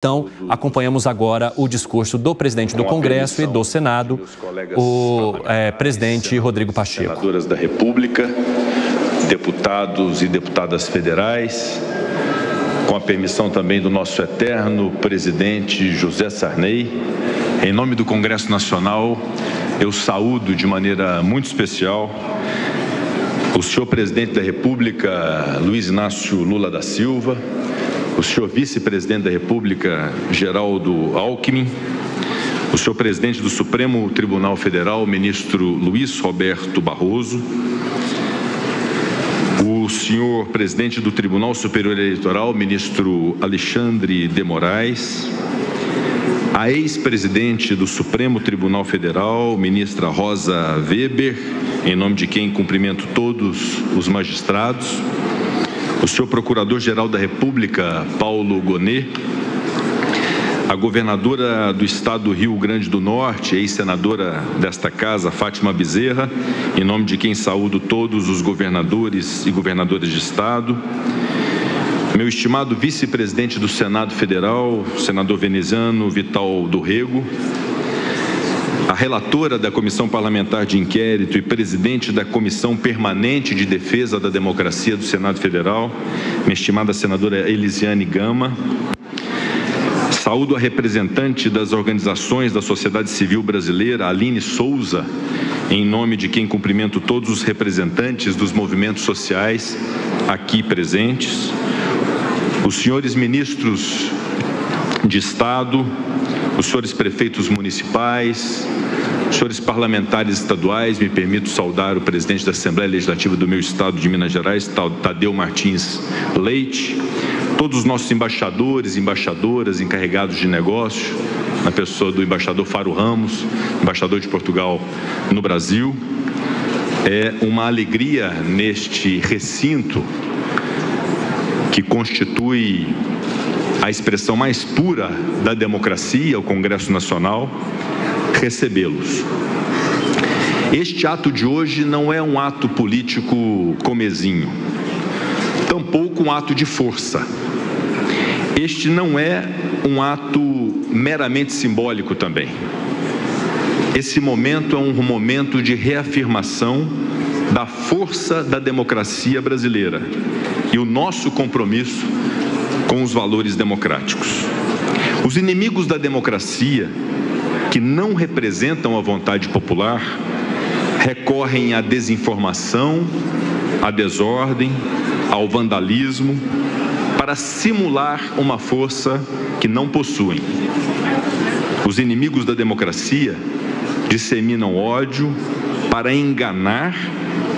Então, acompanhamos agora o discurso do presidente do Congresso e do Senado, o presidente Rodrigo Pacheco. Senadoras da República, deputados e deputadas federais, com a permissão também do nosso eterno presidente José Sarney, em nome do Congresso Nacional, eu saúdo de maneira muito especial o senhor presidente da República, Luiz Inácio Lula da Silva, o senhor vice-presidente da República, Geraldo Alckmin, o senhor presidente do Supremo Tribunal Federal, ministro Luiz Roberto Barroso, o senhor presidente do Tribunal Superior Eleitoral, ministro Alexandre de Moraes, a ex-presidente do Supremo Tribunal Federal, ministra Rosa Weber, em nome de quem cumprimento todos os magistrados, o senhor Procurador-Geral da República, Paulo Gonet, a governadora do estado do Rio Grande do Norte, ex-senadora desta casa, Fátima Bezerra, em nome de quem saúdo todos os governadores e governadoras de estado, meu estimado vice-presidente do Senado Federal, senador veneziano Vital do Rego, a relatora da Comissão Parlamentar de Inquérito e presidente da Comissão Permanente de Defesa da Democracia do Senado Federal, minha estimada senadora Elisiane Gama. Saúdo a representante das organizações da sociedade civil brasileira, Aline Souza, em nome de quem cumprimento todos os representantes dos movimentos sociais aqui presentes. Os senhores ministros de Estado, os senhores prefeitos municipais, os senhores parlamentares estaduais, me permito saudar o presidente da Assembleia Legislativa do meu estado de Minas Gerais, Tadeu Martins Leite, todos os nossos embaixadores, embaixadoras, encarregados de negócio, na pessoa do embaixador Faro Ramos, embaixador de Portugal no Brasil. É uma alegria neste recinto que constitui a expressão mais pura da democracia, o Congresso Nacional, recebê-los. Este ato de hoje não é um ato político comezinho, tampouco um ato de força. Este não é um ato meramente simbólico também. Esse momento é um momento de reafirmação da força da democracia brasileira e o nosso compromisso com os valores democráticos. Os inimigos da democracia, que não representam a vontade popular, recorrem à desinformação, à desordem, ao vandalismo, para simular uma força que não possuem. Os inimigos da democracia disseminam ódio para enganar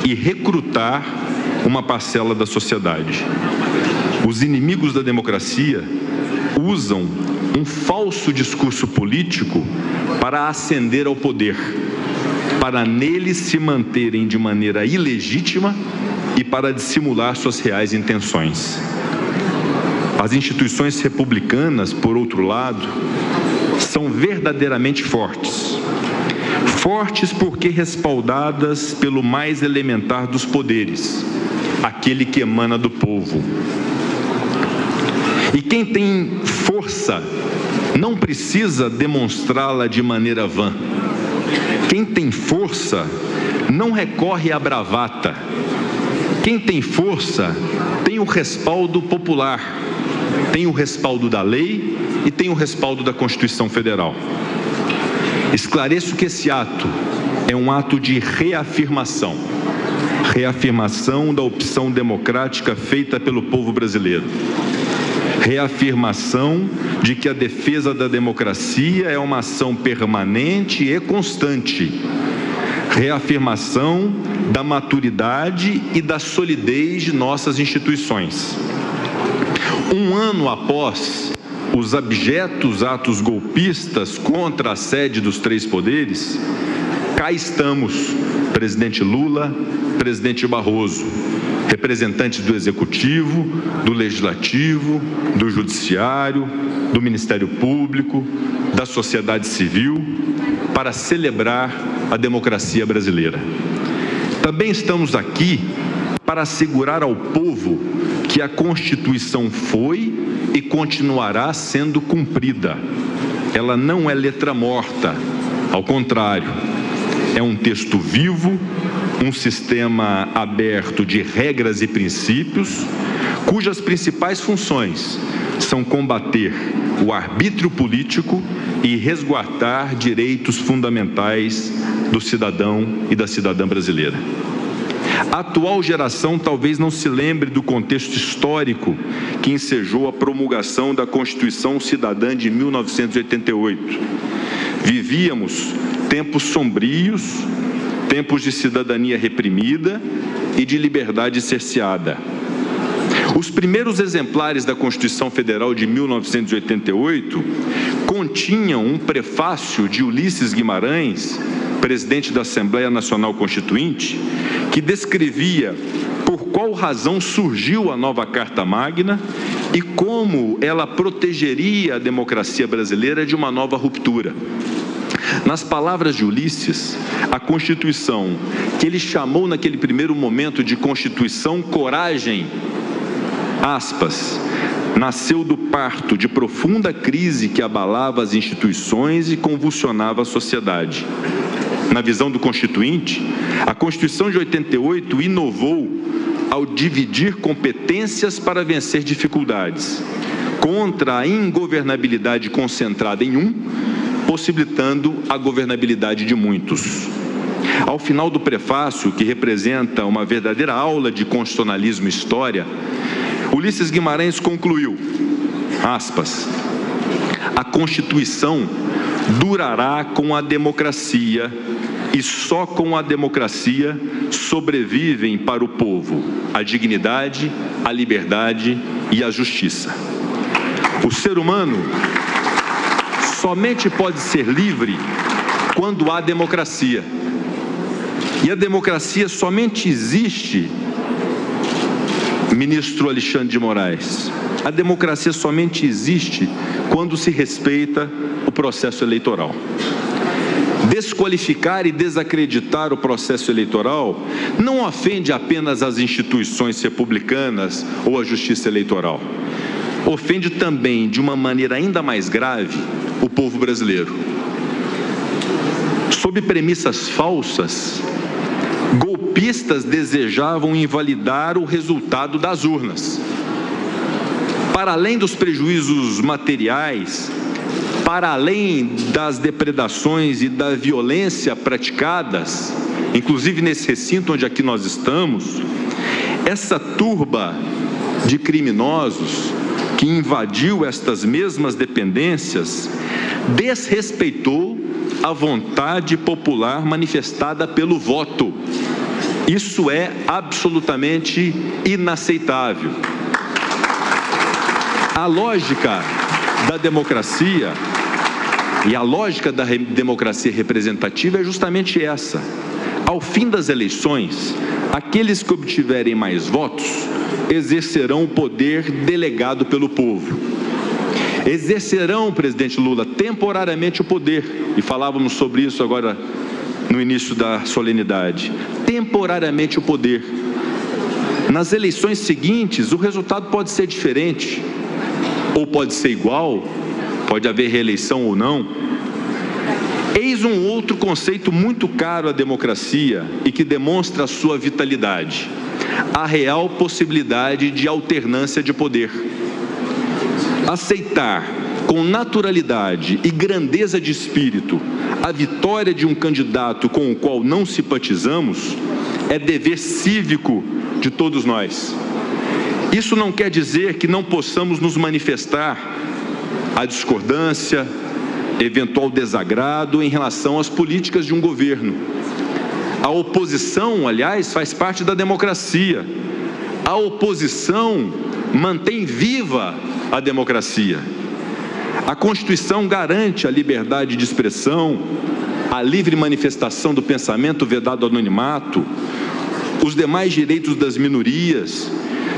e recrutar uma parcela da sociedade. Os inimigos da democracia usam um falso discurso político para ascender ao poder, para nele se manterem de maneira ilegítima e para dissimular suas reais intenções. As instituições republicanas, por outro lado, são verdadeiramente fortes. Fortes porque respaldadas pelo mais elementar dos poderes, aquele que emana do povo. E quem tem força não precisa demonstrá-la de maneira vã. Quem tem força não recorre à bravata. Quem tem força tem o respaldo popular, tem o respaldo da lei e tem o respaldo da Constituição Federal. Esclareço que esse ato é um ato de reafirmação. Reafirmação da opção democrática feita pelo povo brasileiro. Reafirmação de que a defesa da democracia é uma ação permanente e constante. Reafirmação da maturidade e da solidez de nossas instituições. Um ano após os abjetos atos golpistas contra a sede dos três poderes, cá estamos, presidente Lula, presidente Barroso, representantes do Executivo, do Legislativo, do Judiciário, do Ministério Público, da sociedade civil, para celebrar a democracia brasileira. Também estamos aqui para assegurar ao povo que a Constituição foi e continuará sendo cumprida. Ela não é letra morta, ao contrário, é um texto vivo, um sistema aberto de regras e princípios, cujas principais funções são combater o arbítrio político e resguardar direitos fundamentais do cidadão e da cidadã brasileira. A atual geração talvez não se lembre do contexto histórico que ensejou a promulgação da Constituição Cidadã de 1988. Vivíamos tempos sombrios, tempos de cidadania reprimida e de liberdade cerceada. Os primeiros exemplares da Constituição Federal de 1988 continham um prefácio de Ulisses Guimarães, presidente da Assembleia Nacional Constituinte, que descrevia por qual razão surgiu a nova Carta Magna e como ela protegeria a democracia brasileira de uma nova ruptura. Nas palavras de Ulisses, a Constituição, que ele chamou naquele primeiro momento de Constituição Coragem, aspas, nasceu do parto de profunda crise que abalava as instituições e convulsionava a sociedade. Na visão do Constituinte, a Constituição de 88 inovou ao dividir competências para vencer dificuldades, contra a ingovernabilidade concentrada em um, possibilitando a governabilidade de muitos. Ao final do prefácio, que representa uma verdadeira aula de constitucionalismo e história, Ulisses Guimarães concluiu, aspas, a Constituição durará com a democracia e só com a democracia sobrevivem para o povo a dignidade, a liberdade e a justiça. O ser humano somente pode ser livre quando há democracia. E a democracia somente existe, ministro Alexandre de Moraes, a democracia somente existe quando se respeita o processo eleitoral. Desqualificar e desacreditar o processo eleitoral não ofende apenas as instituições republicanas ou a justiça eleitoral. Ofende também, de uma maneira ainda mais grave, o povo brasileiro. Sob premissas falsas, golpistas desejavam invalidar o resultado das urnas. Para além dos prejuízos materiais, para além das depredações e da violência praticadas, inclusive nesse recinto onde aqui nós estamos, essa turba de criminosos que invadiu estas mesmas dependências desrespeitou a vontade popular manifestada pelo voto. Isso é absolutamente inaceitável. A lógica da democracia e a lógica da democracia representativa é justamente essa. Ao fim das eleições, aqueles que obtiverem mais votos exercerão o poder delegado pelo povo. Exercerão, presidente Lula, temporariamente o poder, e falávamos sobre isso agora no início da solenidade, temporariamente o poder. Nas eleições seguintes, o resultado pode ser diferente, ou pode ser igual, pode haver reeleição ou não. Eis um outro conceito muito caro à democracia e que demonstra a sua vitalidade: a real possibilidade de alternância de poder. Aceitar com naturalidade e grandeza de espírito a vitória de um candidato com o qual não simpatizamos é dever cívico de todos nós. Isso não quer dizer que não possamos nos manifestar a discordância, eventual desagrado em relação às políticas de um governo. A oposição, aliás, faz parte da democracia. A oposição mantém viva a democracia. A Constituição garante a liberdade de expressão, a livre manifestação do pensamento vedado ao anonimato, os demais direitos das minorias,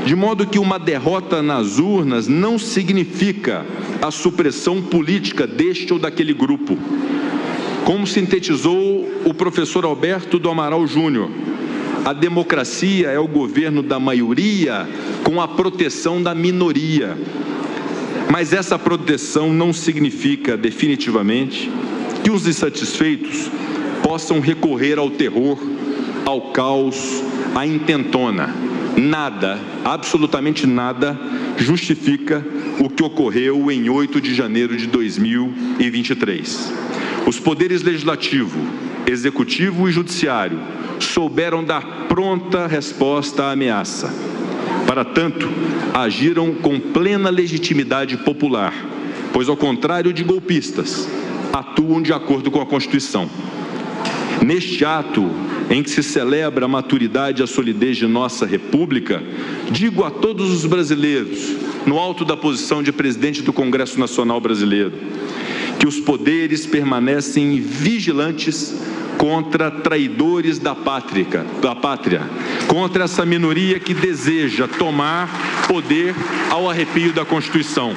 de modo que uma derrota nas urnas não significa a supressão política deste ou daquele grupo. Como sintetizou o professor Alberto do Amaral Júnior, a democracia é o governo da maioria com a proteção da minoria. Mas essa proteção não significa definitivamente que os insatisfeitos possam recorrer ao terror, ao caos, à intentona. Nada, absolutamente nada, justifica o que ocorreu em 8 de janeiro de 2023. Os poderes legislativo, executivo e judiciário souberam dar pronta resposta à ameaça. Para tanto, agiram com plena legitimidade popular, pois, ao contrário de golpistas, atuam de acordo com a Constituição. Neste ato em que se celebra a maturidade e a solidez de nossa República, digo a todos os brasileiros, no alto da posição de presidente do Congresso Nacional Brasileiro, que os poderes permanecem vigilantes contra traidores da pátria, contra essa minoria que deseja tomar poder ao arrepio da Constituição.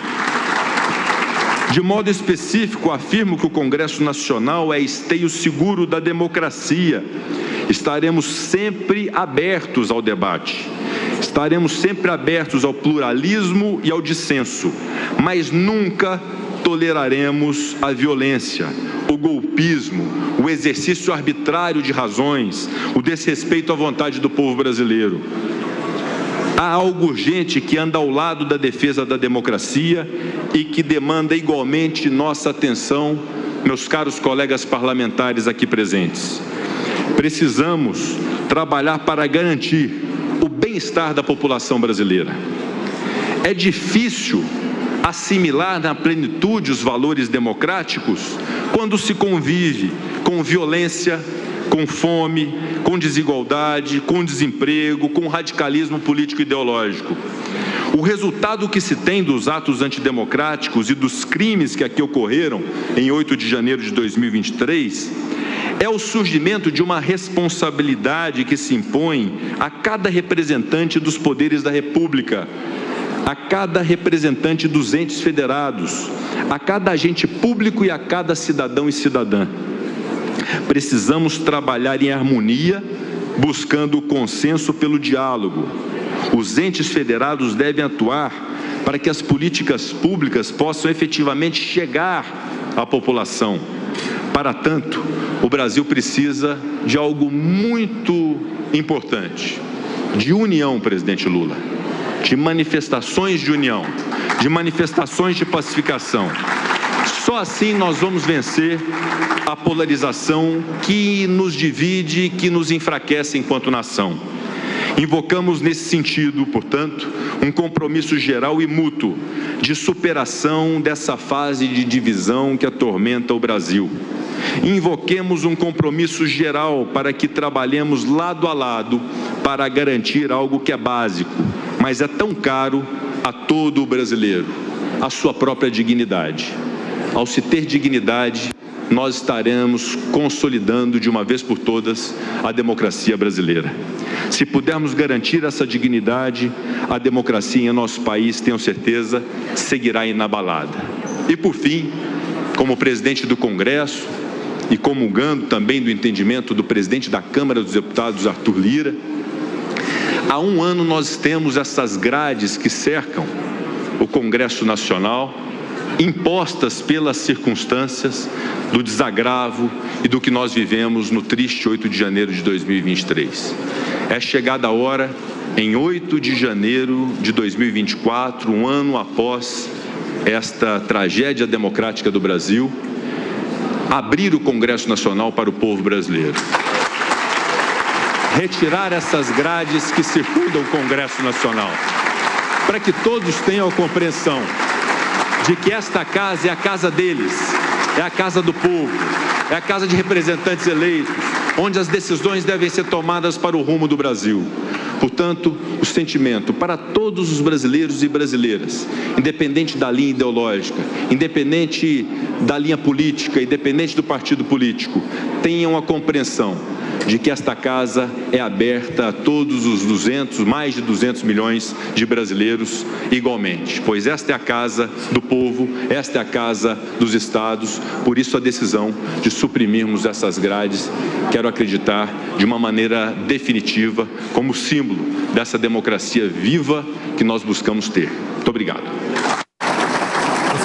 De modo específico, afirmo que o Congresso Nacional é esteio seguro da democracia. Estaremos sempre abertos ao debate, estaremos sempre abertos ao pluralismo e ao dissenso, mas nunca toleraremos a violência, o golpismo, o exercício arbitrário de razões, o desrespeito à vontade do povo brasileiro. Há algo urgente que anda ao lado da defesa da democracia e que demanda igualmente nossa atenção, meus caros colegas parlamentares aqui presentes. Precisamos trabalhar para garantir o bem-estar da população brasileira. É difícil assimilar na plenitude os valores democráticos quando se convive com violência, com fome, com desigualdade, com desemprego, com radicalismo político e ideológico. O resultado que se tem dos atos antidemocráticos e dos crimes que aqui ocorreram em 8 de janeiro de 2023 é o surgimento de uma responsabilidade que se impõe a cada representante dos poderes da República, a cada representante dos entes federados, a cada agente público e a cada cidadão e cidadã. Precisamos trabalhar em harmonia, buscando o consenso pelo diálogo. Os entes federados devem atuar para que as políticas públicas possam efetivamente chegar à população. Para tanto, o Brasil precisa de algo muito importante, de união, presidente Lula, de manifestações de união, de manifestações de pacificação. Só assim nós vamos vencer a polarização que nos divide, que nos enfraquece enquanto nação. Invocamos nesse sentido, portanto, um compromisso geral e mútuo de superação dessa fase de divisão que atormenta o Brasil. Invoquemos um compromisso geral para que trabalhemos lado a lado para garantir algo que é básico, mas é tão caro a todo o brasileiro, a sua própria dignidade. Ao se ter dignidade, nós estaremos consolidando de uma vez por todas a democracia brasileira. Se pudermos garantir essa dignidade, a democracia em nosso país, tenho certeza, seguirá inabalada. E por fim, como presidente do Congresso e comungando também do entendimento do presidente da Câmara dos Deputados, Arthur Lira, há um ano nós temos essas grades que cercam o Congresso Nacional, impostas pelas circunstâncias do desagravo e do que nós vivemos no triste 8 de janeiro de 2023. É chegada a hora, em 8 de janeiro de 2024, um ano após esta tragédia democrática do Brasil, abrir o Congresso Nacional para o povo brasileiro. Retirar essas grades que circundam o Congresso Nacional, para que todos tenham a compreensão de que esta casa é a casa deles, é a casa do povo, é a casa de representantes eleitos, onde as decisões devem ser tomadas para o rumo do Brasil. Portanto, o sentimento para todos os brasileiros e brasileiras, independente da linha ideológica, independente da linha política, independente do partido político, tenham a compreensão de que esta casa é aberta a todos os mais de 200 milhões de brasileiros igualmente, pois esta é a casa do povo, esta é a casa dos estados, por isso a decisão de suprimirmos essas grades, quero acreditar, de uma maneira definitiva, como símbolo dessa democracia viva que nós buscamos ter. Muito obrigado.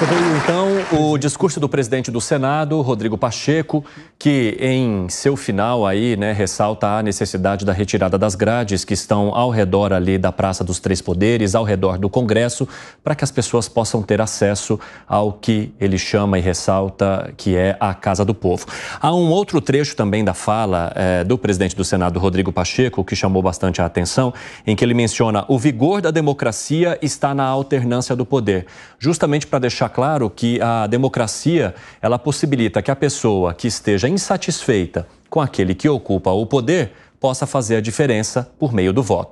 Você viu, então, o discurso do presidente do Senado, Rodrigo Pacheco, que em seu final aí, né, ressalta a necessidade da retirada das grades que estão ao redor ali da Praça dos Três Poderes, ao redor do Congresso, para que as pessoas possam ter acesso ao que ele chama e ressalta que é a Casa do Povo. Há um outro trecho também da fala do presidente do Senado, Rodrigo Pacheco, que chamou bastante a atenção, em que ele menciona: o vigor da democracia está na alternância do poder, justamente para deixar claro que a democracia, ela possibilita que a pessoa que esteja insatisfeita com aquele que ocupa o poder possa fazer a diferença por meio do voto.